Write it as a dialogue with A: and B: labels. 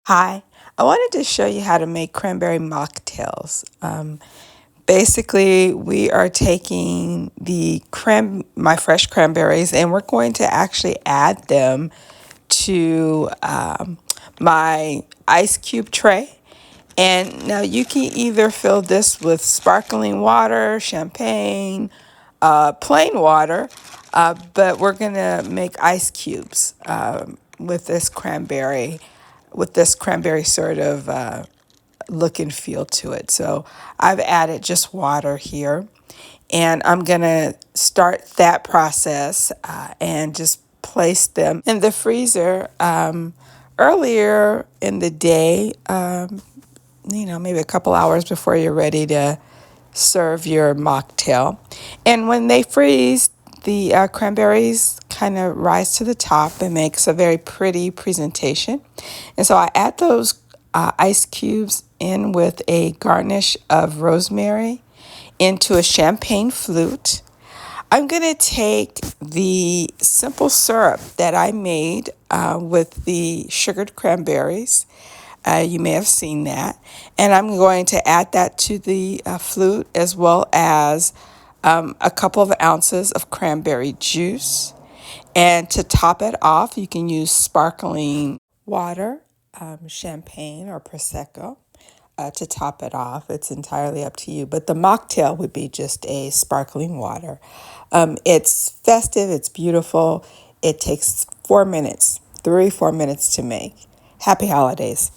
A: Hi, I wanted to show you how to make cranberry mocktails. Basically, we are taking my fresh cranberries, and we're going to actually add them to my ice cube tray. And now you can either fill this with sparkling water, champagne, plain water, but we're gonna make ice cubes with this cranberry sort of look and feel to it. So I've added just water here, and I'm gonna start that process and just place them in the freezer earlier in the day. Maybe a couple hours before you're ready to serve your mocktail. And when they freeze, the cranberries kind of rise to the top and makes a very pretty presentation. And so I add those ice cubes in with a garnish of rosemary into a champagne flute. I'm going to take the simple syrup that I made with the sugared cranberries. You may have seen that. And I'm going to add that to the flute as well as a couple of ounces of cranberry juice. And to top it off, you can use sparkling water, champagne, or Prosecco to top it off. It's entirely up to you. But the mocktail would be just a sparkling water. It's festive, it's beautiful. It takes 4 minutes, 3, 4 minutes to make. Happy holidays.